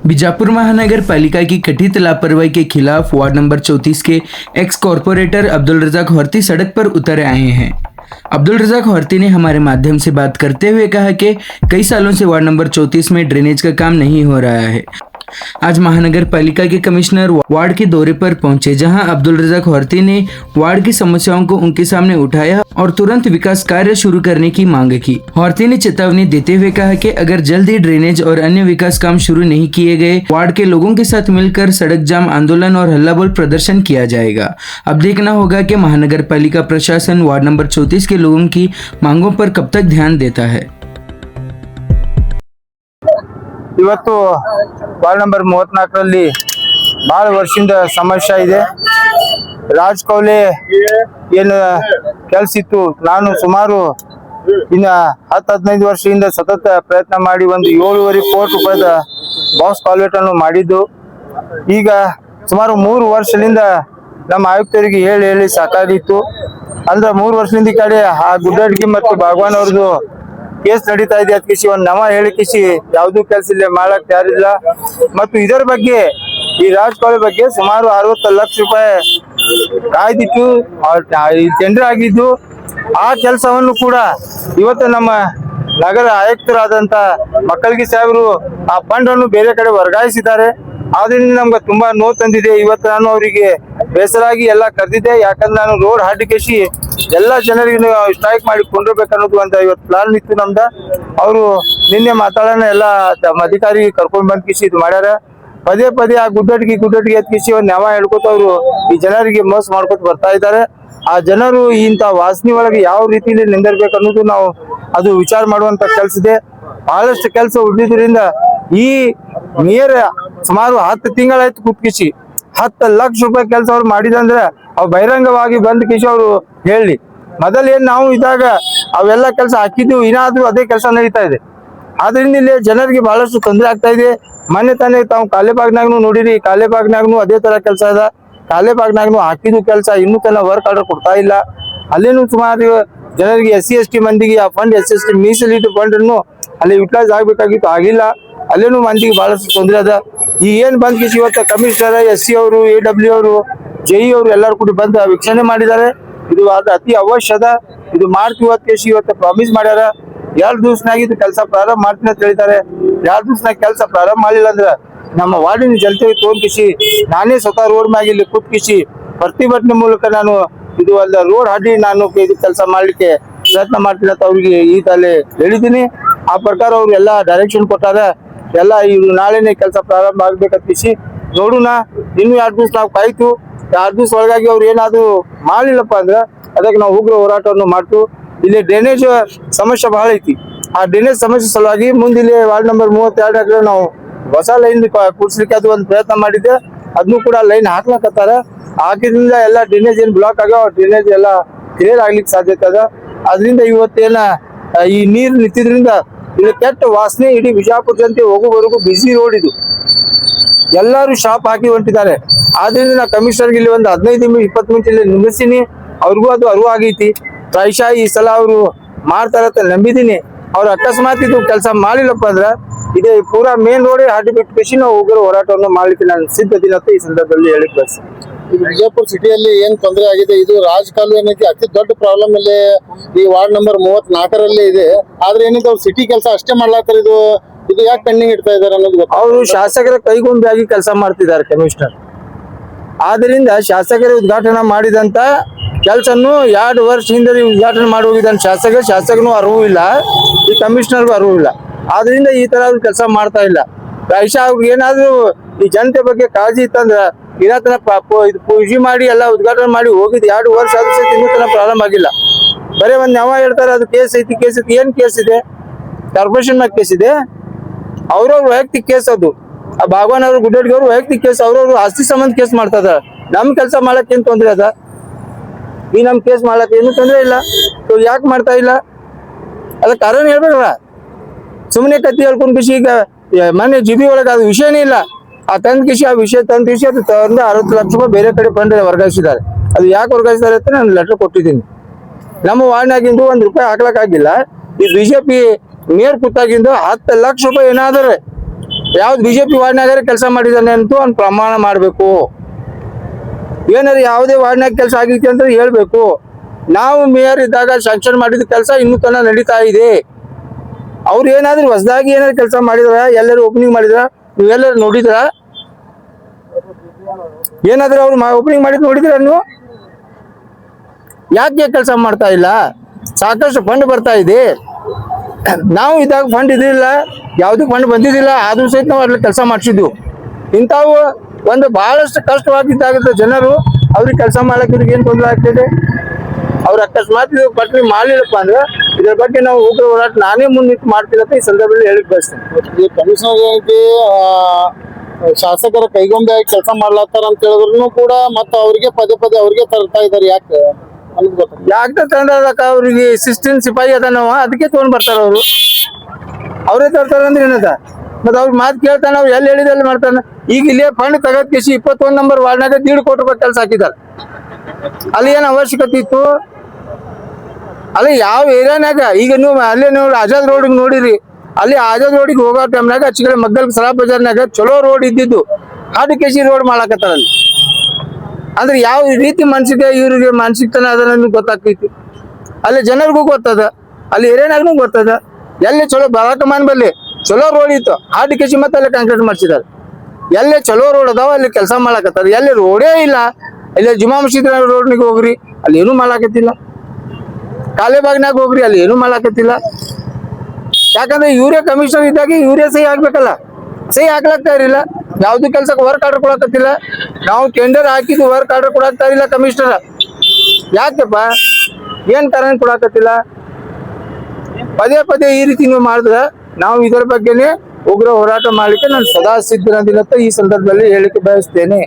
बीजापुर महानगर पालिका की कथित लापरवाही के खिलाफ वार्ड नंबर 34 के एक्स कॉरपोरेटर अब्दुल रज़ाक होर्ती सड़क पर उतर आए हैं। अब्दुल रज़ाक होर्ती ने हमारे माध्यम से बात करते हुए कहा कि कई सालों से वार्ड नंबर 34 में ड्रेनेज का काम नहीं हो रहा है। आज महानगर पालिका के कमिश्नर वार्ड के दौरे पर पहुंचे, जहां अब्दुल रज़ाक होर्ती ने वार्ड की समस्याओं को उनके सामने उठाया और तुरंत विकास कार्य शुरू करने की मांग की। होर्ती ने चेतावनी देते हुए कहा कि अगर जल्द ही ड्रेनेज और अन्य विकास काम शुरू नहीं किए गए, वार्ड के लोगों के साथ मिलकर सड़क जाम आंदोलन और हल्ला बोल प्रदर्शन किया जाएगा। अब देखना होगा कि महानगर पालिका प्रशासन वार्ड नंबर 34 के लोगों की मांगों पर कब तक ध्यान देता है। ಇವತ್ತು ವಾರ್ಡ್ ನಂಬರ್ 34ರಲ್ಲಿ ಬಹಳ ವರ್ಷದಿಂದ ಸಮಸ್ಯೆ ಇದೆ. ರಾಜ್ ಕೌಲೆ ಏನು ಕೆಲಸ ಇತ್ತು, ನಾನು ಸುಮಾರು ಇನ್ನ 10-15 ವರ್ಷದಿಂದ ಸತತ ಪ್ರಯತ್ನ ಮಾಡಿ ಒಂದು 7.5 ಕೋಟಿ ರೂಪಾಯಿದ ಬಾಕ್ಸ್ ಕಾಲ್ವೇಟ್ ಅನ್ನು ಮಾಡಿದ್ದು. ಈಗ ಸುಮಾರು 3 ವರ್ಷದಿಂದ ನಮ್ಮ ಆಯುಕ್ತರಿಗೆ ಹೇಳಿ ಸಾಕಾಗಿತ್ತು. ಅಂದ್ರೆ 3 ವರ್ಷದಿಂದ ಈ ಕಡೆ ಆ ಗುಡ್ಡಡ್ಗಿ ಮತ್ತು ಭಗವಾನ್ ಅವ್ರದ್ದು ಕೇಸ್ ನಡೀತಾ ಇದೆ. ಅದಕ್ಕೆ ಒಂದು ನವ ಹೇಳಿಕಿಸಿ ಯಾವ್ದು ಕೆಲಸ ಇಲ್ಲ, ಮಾಡಕ್ ಯಾರಿಲ್ಲ. ಮತ್ತು ಇದರ ಬಗ್ಗೆ ಈ ರಾಜಕಾಲ ಬಗ್ಗೆ ಸುಮಾರು 60 ಲಕ್ಷ ರೂಪಾಯಿ ಕಾಯ್ದಿತ್ತು, ಟೆಂಡರ್ ಆಗಿದ್ದು. ಆ ಕೆಲಸವನ್ನು ಕೂಡ ಇವತ್ತು ನಮ್ಮ ನಗರ ಆಯುಕ್ತರಾದಂತ ಮಕ್ಕಳಿಗೆ ಸಾಹೇಬರು ಆ ಫಂಡ್ ಅನ್ನು ಬೇರೆ ಕಡೆ ವರ್ಗಾಯಿಸಿದ್ದಾರೆ. ಆದ್ರಿಂದ ನಮ್ಗೆ ತುಂಬಾ ನೋವು ತಂದಿದೆ. ಇವತ್ತು ನಾನು ಅವರಿಗೆ ಬೇಸರಾಗಿ ಎಲ್ಲ ಕರೆದಿದ್ದೆ. ಯಾಕಂದ್ರೆ ನಾನು ರೋಡ್ ಹಾಡಿಕೆಸಿ ಎಲ್ಲ ಜನರಿಗೆ ಸ್ಟ್ರೈಕ್ ಮಾಡಿ ಕೊಂಡಿರ್ಬೇಕನ್ನೋದು ಅಂತ ಇವತ್ತು ಪ್ಲಾನ್ ಇತ್ತು ನಮ್ದ. ಅವರು ನಿನ್ನೆ ಮಾತಾಡೋಣ ಎಲ್ಲ ಅಧಿಕಾರಿ ಕರ್ಕೊಂಡ್ ಬಂದ್ ಕಿಸಿ ಇದು ಮಾಡ್ಯಾರ. ಪದೇ ಪದೇ ಆ ಗುಡ್ಡಟ್ಗಿ ಎತ್ಕಿಸಿ ಒಂದು ನ್ಯಾವ ಹೇಳ್ಕೊತ ಅವರು ಈ ಜನರಿಗೆ ಮೋಸ ಮಾಡ್ಕೊತ ಬರ್ತಾ ಇದ್ದಾರೆ. ಆ ಜನರು ಇಂಥ ವಾಸನೆ ಒಳಗೆ ಯಾವ ರೀತಿಯಲ್ಲಿ ನಿಂದಿರ್ಬೇಕು ಅನ್ನೋದು ನಾವು ಅದು ವಿಚಾರ ಮಾಡುವಂತ ಕೆಲಸ ಇದೆ. ಬಹಳಷ್ಟು ಕೆಲಸ ಉಳಿದ್ರಿಂದ ಈ ಮೇಯರ್ ಸುಮಾರು 10 ತಿಂಗಳಾಯ್ತು ಕುತ್ಕಿಸಿ 10 ಲಕ್ಷ ರೂಪಾಯಿ ಕೆಲಸ ಅವ್ರು ಮಾಡಿದಂದ್ರೆ ಅವ್ ಬಹಿರಂಗವಾಗಿ ಬಂದ್ ಕಿಸಿ ಅವರು ಹೇಳಿ. ಮೊದಲೇನ್ ನಾವು ಇದ್ದಾಗ ಅವೆಲ್ಲ ಕೆಲಸ ಹಾಕಿದ್ವು, ಏನಾದ್ರೂ ಅದೇ ಕೆಲಸ ನಡೀತಾ ಇದೆ. ಆದ್ರಿಂದ ಇಲ್ಲಿ ಜನರಿಗೆ ಬಹಳಷ್ಟು ತೊಂದರೆ ಆಗ್ತಾ ಇದೆ. ಮೊನ್ನೆ ತಾನೇ ತಾವು ಕಾಲೇಬಾಗ್ನಾಗ್ನು ನೋಡಿರಿ, ಕಾಲೇಬಾಗ್ನಾಗ್ನು ಅದೇ ತರ ಕೆಲಸ ಅದ. ಕಾಲೇಬಾಗ್ನಾಗ್ನು ಹಾಕಿದ್ವು ಕೆಲಸ ಇನ್ನೂ ತನ ವರ್ಕ್ ಆರ್ಡರ್ ಕೊಡ್ತಾ ಇಲ್ಲ. ಅಲ್ಲೇನು ಸುಮಾರು ಜನರಿಗೆ SC/ST ಮಂದಿಗೆ ಆ ಫಂಡ್ SC/ST ಮೀಸಲಿಟ್ಟು ಫಂಡ್ ಅನ್ನು ಅಲ್ಲಿ ಯುಟಿಲೈಸ್ ಆಗ್ಬೇಕಾಗಿತ್ತು, ಆಗಿಲ್ಲ. ಅಲ್ಲೇನು ಮಂದಿಗೆ ಬಹಳಷ್ಟು ತೊಂದರೆ ಅದ. ಈ ಏನ್ ಬಂದ್ ಕಿಸಿ ಇವತ್ತು ಕಮಿಷನರ್, SC ಅವರು, AW ಅವರು, JE ಅವರು ಎಲ್ಲರೂ ಕೂಡ ಬಂದು ವೀಕ್ಷಣೆ ಮಾಡಿದ್ದಾರೆ. ಇದು ಅತಿ ಅವಶ್ಯದ. ಇದು ಮಾಡ್ತೀವಿ ಇವತ್ತು ಪ್ರಾಮಿಸ್ ಮಾಡ್ಯಾರ. 2 ದಿವಸನಾಗ ಇದು ಕೆಲಸ ಪ್ರಾರಂಭ ಮಾಡ್ತೀನಿ ಅಂತ ಹೇಳಿದ್ದಾರೆ. 2 ದಿವಸನಾಗ ಕೆಲಸ ಪ್ರಾರಂಭ ಮಾಡಿಲ್ಲ ಅಂದ್ರೆ ನಮ್ಮ ವಾರ್ಡಿನ ಜನತೆಗೆ ತೋರ್ಕಿಸಿ ನಾನೇ ಸ್ವತಃ ರೋಡ್ ಮ್ಯಾಗ ಇಲ್ಲಿ ಕೂತ್ಕಿಸಿ ಪ್ರತಿಭಟನೆ ಮೂಲಕ ನಾನು ಇದು ಅಲ್ಲ ರೋಡ್ ಹಾಡಿ ನಾನು ಇದು ಕೆಲಸ ಮಾಡ್ಲಿಕ್ಕೆ ಪ್ರಯತ್ನ ಮಾಡ್ತೀನಿ ಅಂತ ಅವ್ರಿಗೆ ಈಗಲೇ ಹೇಳಿದ್ದೀನಿ. ಆ ಪ್ರಕಾರ ಅವ್ರು ಎಲ್ಲ ಡೈರೆಕ್ಷನ್ ಕೊಟ್ಟಾರ. ಎಲ್ಲ ಇವ್ರು ನಾಳೆನೆ ಕೆಲಸ ಪ್ರಾರಂಭ ಆಗ್ಬೇಕಂತಿಸಿ ನೋಡೋಣ. ಇನ್ನು 2 ದಿವಸ ನಾವು ಕಾಯ್ತು. 2 ದಿವಸ ಒಳಗಾಗಿ ಅವ್ರು ಏನಾದ್ರು ಮಾಡ್ಲಿಲ್ಲಪ್ಪ ಅಂದ್ರೆ ಅದಕ್ಕೆ ನಾವು ಉಗ್ರ ಹೋರಾಟವನ್ನು ಮಾಡ್ತು. ಇಲ್ಲಿ ಡ್ರೈನೇಜ್ ಸಮಸ್ಯೆ ಬಹಳ ಐತಿ. ಆ ಡ್ರೈನೇಜ್ ಸಮಸ್ಯೆ ಸಲುವಾಗಿ ಮುಂದಿಲ್ಲಿ ವಾರ್ಡ್ ನಂಬರ್ 32 ನಾವು ಹೊಸ ಲೈನ್ ಕೂಡ್ಸ್ಲಿಕ್ಕೆ ಅದು ಒಂದು ಪ್ರಯತ್ನ ಮಾಡಿದ್ದೆ. ಅದನ್ನು ಕೂಡ ಲೈನ್ ಹಾಕ್ಲಕತ್ತಾರ. ಹಾಕಿದ್ರಿಂದ ಎಲ್ಲ ಡ್ರೈನೇಜ್ ಏನ್ ಬ್ಲಾಕ್ ಆಗ್ಯಾವ, ಡ್ರೈನೇಜ್ ಎಲ್ಲ ಕ್ಲಿಯರ್ ಆಗ್ಲಿಕ್ಕೆ ಸಾಧ್ಯತೆ ಅದ. ಅದರಿಂದ ಇವತ್ತೇನ ಈ ನೀರು ನಿಂತಿದ್ರಿಂದ ಇಲ್ಲಿ ಕೆಟ್ಟ ವಾಸನೆ ಇಡೀ ಬಿಜಾಪುರ ಜನತೆ ಹೋಗುವವರೆಗೂ ಬಿಸಿ ರೋಡ್ ಇದು. ಎಲ್ಲರೂ ಶಾಪ್ ಹಾಕಿ ಹೊಂಟಿದ್ದಾರೆ. ಆದ್ರಿಂದ ನಾ ಕಮಿಷನರ್ಗೆ ಇಲ್ಲಿ ಒಂದು 15 ನಿಮಿಷ 20 ಮಿನಿಟ್ ಇಲ್ಲಿ ನಿಲ್ಲಿಸ್ತೀನಿ. ಅವ್ರಿಗೂ ಅದು ಅರಿವು ಆಗೈತಿ. ಪ್ರಾಯಶಃ ಈ ಸಲ ಅವರು ಮಾಡ್ತಾರತ್ತ ನಂಬಿದ್ದೀನಿ. ಅವ್ರು ಅಕಸ್ಮಾತ್ ಇದು ಕೆಲಸ ಮಾಡಿಲ್ಲಪ್ಪ ಅಂದ್ರೆ ಇದೇ ಪೂರಾ ಮೇನ್ ರೋಡ್ ಹಾಡಿ ಬಿಟ್ಟು ನಾವು ಉಗ್ರ ಹೋರಾಟವನ್ನು ಮಾಡ್ಲಿಕ್ಕೆ ನಾನು ಸಿದ್ಧತೀನಿ ಅಂತ ಈ ಸಂದರ್ಭದಲ್ಲಿ ಹೇಳಿಕ್ ಬಯಸ್ತೀನಿ. ವಿಜಯಪುರ ಸಿಟಿಯಲ್ಲಿ ಏನ್ ತೊಂದರೆ ಆಗಿದೆ, ಇದು ರಾಜ್ ಕಾಲುವೆ ಅತಿ ದೊಡ್ಡ ಪ್ರಾಬ್ಲಮ್ ಇಲ್ಲಿ ಈ ವಾರ್ಡ್ ನಂಬರ್ 34ರಲ್ಲಿ ಇದೆ. ಆದ್ರೆ ಏನಿದೆ ಅವ್ರು ಸಿಟಿ ಕೆಲಸ ಅಷ್ಟೇ ಮಾಡ್ಲಾತಾರ. ಇದು ಯಾಕೆ ಪೆಂಡಿಂಗ್ ಇಡ್ತಾ ಇದಾರೆ ಅನ್ನೋದು ಅವರು ಶಾಸಕರ ಕೈಗೊಂಬೆಯಾಗಿ ಕೆಲಸ ಮಾಡ್ತಿದ್ದಾರೆ ಕಮಿಷನರ್. ಆದ್ರಿಂದ ಶಾಸಕರ ಉದ್ಘಾಟನೆ ಮಾಡಿದಂತ ಕೆಲಸನ್ನು 2 ವರ್ಷ ಹಿಂದೆ ಉದ್ಘಾಟನೆ ಮಾಡಿ ಹೋಗಿದ್ದಾನೆ ಶಾಸಕನು ಅರಿವು ಇಲ್ಲ, ಈ ಕಮಿಷನರ್ಗೂ ಅರಿವು ಇಲ್ಲ. ಆದ್ರಿಂದ ಈ ತರ ಕೆಲಸ ಮಾಡ್ತಾ ಇಲ್ಲ. ಪ್ರಾಯಶಃ ಅವ್ರಿಗೆ ಏನಾದ್ರು ಈ ಜನತೆ ಬಗ್ಗೆ ಕಾಳಜಿ ಇತ್ತಂದ್ರ ಇನ್ನತನ ಇದು ಪೂಜೆ ಮಾಡಿ ಎಲ್ಲ ಉದ್ಘಾಟನೆ ಮಾಡಿ ಹೋಗಿದ್ 2 ವರ್ಷ ಆದ್ರೂ ಸಹಿತ ಇನ್ನೂ ತನ ಪ್ರಾರಂಭ ಆಗಿಲ್ಲ. ಬರೀ ಒಂದ್ ನ್ಯಾವ ಹೇಳ್ತಾರೆ ಅದು ಕೇಸ್ ಐತಿ. ಏನ್ ಕೇಸ್ ಇದೆ? ಕಾರ್ಪೊರೇಷನ್ ಮ್ಯಾಗ ಕೇಸ್ ಇದೆ. ಅವ್ರವ್ರ ವೈಯಕ್ತಿಕ ಕೇಸ್ ಅದು. ಆ ಭಗವಾನ್ ಅವ್ರ ಗುಡ್ಡಡ್ಗಿ ಅವ್ರು ವೈಯಕ್ತಿಕ ಕೇಸ್, ಅವ್ರವ್ರು ಆಸ್ತಿ ಸಂಬಂಧ ಕೇಸ್ ಮಾಡ್ತಾ ಇದಾರೆ. ನಮ್ ಕೆಲಸ ಮಾಡಕ್ ಏನ್ ತೊಂದ್ರೆ ಅದ? ಈ ನಮ್ ಕೇಸ್ ಮಾಡಕ್ ಏನು ತೊಂದ್ರೆ ಇಲ್ಲ. ಯಾಕೆ ಮಾಡ್ತಾ ಇಲ್ಲ? ಅದ ಕಾರಣ ಹೇಳ್ಬೇಕಲ್ಲ. ಸುಮ್ಮನೆ ಕತ್ತಿ ಹೇಳ್ಕೊಂಡ್ ಕಿಸಿ ಈಗ ಮೊನ್ನೆ GB ಒಳಗೆ ಅದು ವಿಷಯನೇ ಇಲ್ಲ. ಆ ತಂದ್ ಕಿಸಿ ಆ ವಿಷಯ ತಂದ್ ಕಿಸಿ ಅದು 60 ಲಕ್ಷ ರೂಪಾಯಿ ಬೇರೆ ಕಡೆ ಫಂಡ್ ವರ್ಗಾಯಿಸಿದ್ದಾರೆ. ಅದು ಯಾಕೆ ವರ್ಗಾಯಿಸಿದ್ದಾರೆ ಅಂತ ನಾನು ಲೆಟರ್ ಕೊಟ್ಟಿದ್ದೀನಿ. ನಮ್ಮ ವಾರ್ಡ್ನಾಗಿಂದು ₹1 ಹಾಕ್ಲಕ್ ಆಗಿಲ್ಲ. ಈ BJP ಮೇಯರ್ ಕೂತಾಗಿಂದು 10 ಲಕ್ಷ ರೂಪಾಯಿ ಏನಾದ್ರೆ ಯಾವ್ದು ಬಿಜೆಪಿ ವಾರ್ಡ್ನಾಗ ಕೆಲಸ ಮಾಡಿದಾನೆ ಅಂತೂ ಅವ್ನು ಪ್ರಮಾಣ ಮಾಡಬೇಕು. ಏನಾದ್ರು ಯಾವುದೇ ವಾರ್ಡ್ನಾಗ ಕೆಲಸ ಆಗಿತ್ತು ಅಂತ ಹೇಳ್ಬೇಕು. ನಾವು ಮೇಯರ್ ಇದ್ದಾಗ ಸ್ಯಾಂಕ್ಷನ್ ಮಾಡಿದ ಕೆಲಸ ಇನ್ನೂ ತನಕ ನಡೀತಾ ಇದೆ. ಅವ್ರು ಏನಾದ್ರು ಹೊಸದಾಗಿ ಏನಾದ್ರು ಕೆಲಸ ಮಾಡಿದ್ರ, ಎಲ್ಲರೂ ಓಪನಿಂಗ್ ಮಾಡಿದ್ರ, ನೀವೆಲ್ಲರೂ ನೋಡಿದ್ರ? ಏನಾದ್ರು ಅವ್ರು ಓಪನಿಂಗ್ ಮಾಡಿದ್ ನೋಡಿದ್ರ ನೀವು? ಯಾಕೆ ಕೆಲಸ ಮಾಡ್ತಾ ಇಲ್ಲ? ಸಾಕಷ್ಟು ಫಂಡ್ ಬರ್ತಾ ಇದೆ. ನಾವು ಇದ್ದಾಗ ಫಂಡ್ ಇದಿಲ್ಲ, ಯಾವ್ದು ಫಂಡ್ ಬಂದಿದ್ದಿಲ್ಲ, ಆದ್ರೂ ಸಹಿತ ನಾವು ಅಲ್ಲಿ ಕೆಲಸ ಮಾಡಿಸಿದ್ವು. ಇಂಥವು ಒಂದು ಬಹಳಷ್ಟು ಕಷ್ಟವಾಗಿದ್ದಾಗ ಜನರು ಅವ್ರಿಗೆ ಕೆಲಸ ಮಾಡಕ್ಕೆ ಇವ್ರಿಗೆ ಏನು ತೊಂದರೆ ಆಗ್ತಿದೆ? ಅವ್ರು ಅಕಸ್ಮಾತ್ ಇದು ಪಟ್ರಿ ಮಾಡಲಿಲ್ಲಪ್ಪ ಅಂದ್ರೆ ಇದ್ರ ಬಗ್ಗೆ ನಾವು ಉಗ್ರ ಹೋರಾಟ ನಾನೇ ಮುಂದಿಟ್ಟು ಮಾಡ್ತೀನಿ ಅಂತ ಈ ಸಂದರ್ಭದಲ್ಲಿ ಹೇಳಿಕ್ ಬಯಸ್ತೇನೆ. ಈ ಕಮಿಷನರ್ ಏನೈತಿ ಶಾಸಕರ ಕೈಗೊಂಬೆ ಆಗಿ ಕೆಲಸ ಮಾಡ್ಲತ್ತಾರ ಅಂತ ಹೇಳಿದ್ರು ಕೂಡ ಮತ್ತೆ ಅವ್ರಿಗೆ ಪದೇ ಪದೇ ಅವ್ರಿಗೆ ತರ್ತಾ ಇದಾರೆ. ಯಾಕೆ ಅನ್ನೋದು ಗೊತ್ತಿಲ್ಲ. ಯಾಕೆ ತಂದಕ್ಕ ಅವ್ರಿಗೆ ಸಿಸ್ಟಮ್ ಸಿಪಾಯಿ ಅದ ನಾವು ಅದಕ್ಕೆ ತೊಗೊಂಡ್ ಬರ್ತಾರ ಅವರು. ಅವರೇ ತರ್ತಾರ ಅಂದ್ರೆ ಏನದ? ಮತ್ತೆ ಅವ್ರ ಮಾತು ಕೇಳ್ತಾನ, ಅವ್ರು ಎಲ್ಲಿ ಹೇಳಿದ ಅಲ್ಲಿ ಮಾಡ್ತಾನ. ಈಗ ಇಲ್ಲೇ ಫಂಡ್ ತಗದ್ ಕಿಸಿ 21 ನಂಬರ್ ವಾರ್ಡ್ನಾಗ 1.5 ಕೋಟಿ ರೂಪಾಯಿ ಕೆಲಸ ಹಾಕಿದಾರೆ. ಅಲ್ಲಿ ಏನ್ ಅವಶ್ಯಕತೆ ಇತ್ತು? ಅಲ್ಲಿ ಯಾವ ಏರಿಯಾನಾಗ ಈಗ ನೀವು ಅಲ್ಲೇ ನೀವು ಆಜಾದ್ ರೋಡ್ ನೋಡಿರಿ, ಅಲ್ಲಿ ಆಜಾದ್ ರೋಡಿಗೆ ಹೋಗೋ ಟೈಮ್ನಾಗ ಅಚ್ಚಗಡೆ ಮಗ್ಗಲ್ ಸಲಾ ಬಜಾರ್ನಾಗ ಚಲೋ ರೋಡ್ ಇದ್ದಿದ್ದು ಹಾಡು ಕೆಸಿ ರೋಡ್ ಮಾಡಾಕತ್ತಾರ ಅಲ್ಲಿ. ಅಂದ್ರೆ ಯಾವ ರೀತಿ ಮಾನಸಿಕ ಇವ್ರಿಗೆ ಮಾನಸಿಕತನ ಅದನ್ನ ನಿಮ್ಗೆ ಗೊತ್ತಾಗ್ತೈತಿ. ಅಲ್ಲಿ ಜನರಿಗೂ ಗೊತ್ತದ, ಅಲ್ಲಿ ಏರಿಯಾನಾಗೂ ಗೊತ್ತದ. ಎಲ್ಲಿ ಚಲೋ ಬರಾಕಮಾನ್ ಬಲ್ಲಿ ಚಲೋ ರೋಡ್ ಇತ್ತು, ಹಾಡು ಕೆಸಿ ಮತ್ತೆ ಅಲ್ಲಿ ಕಾಂಕ್ರೀಟ್ ಮಾಡಿಸಿದಾರೆ. ಎಲ್ಲೇ ಚಲೋ ರೋಡ್ ಅದಾವ ಅಲ್ಲಿ ಕೆಲಸ ಮಾಡಾಕತ್ತಾರ. ಎಲ್ಲಿ ರೋಡೇ ಇಲ್ಲ, ಇಲ್ಲಿ ಜುಮಾ ಮಸೀದ್ ರೋಡ್ನಿಗೆ ಹೋಗ್ರಿ, ಅಲ್ಲಿ ಏನೂ ಮಾಡಾಕತ್ತಿಲ್ಲ. ಕಾಲೇಬಾಗ್ನಾಗ ಹೋಗ್ರಿ, ಅಲ್ಲಿ ಏನೂ ಮಾಡಾಕತ್ತಿಲ್ಲ. ಯಾಕಂದ್ರೆ ಇವರೇ ಕಮಿಷನರ್ ಇದ್ದಾಗ ಇವರೇ ಸಹಿ ಹಾಕ್ಬೇಕಲ್ಲ, ಸಹಿ ಹಾಕ್ಲಾಗ್ತಾ ಇರಲಿಲ್ಲ. ಯಾವ್ದು ಕೆಲ್ಸಕ್ಕೆ ವರ್ಕ್ ಆರ್ಡರ್ ಕೊಡಕತ್ತಿಲ್ಲ. ನಾವು ಟೆಂಡರ್ ಹಾಕಿದ್ದು ವರ್ಕ್ ಆರ್ಡರ್ ಕೊಡಾಕ್ತಾ ಇಲ್ಲ ಕಮಿಷನರ್. ಯಾಕಪ್ಪ? ಏನ್ ಕಾರಣ ಕೊಡಾಕತ್ತಿಲ್ಲ? ಪದೇ ಪದೇ ಈ ರೀತಿ ನೀವು ಮಾಡಿದ್ರೆ ನಾವು ಇದರ ಬಗ್ಗೆನೇ ಉಗ್ರ ಹೋರಾಟ ಮಾಡ್ಲಿಕ್ಕೆ ನಾನು ಸದಾ ಸಿದ್ಧನಾಗಿರತ್ತ ಈ ಸಂದರ್ಭದಲ್ಲಿ ಹೇಳಿಕೆ ಬಯಸ್ತೇನೆ.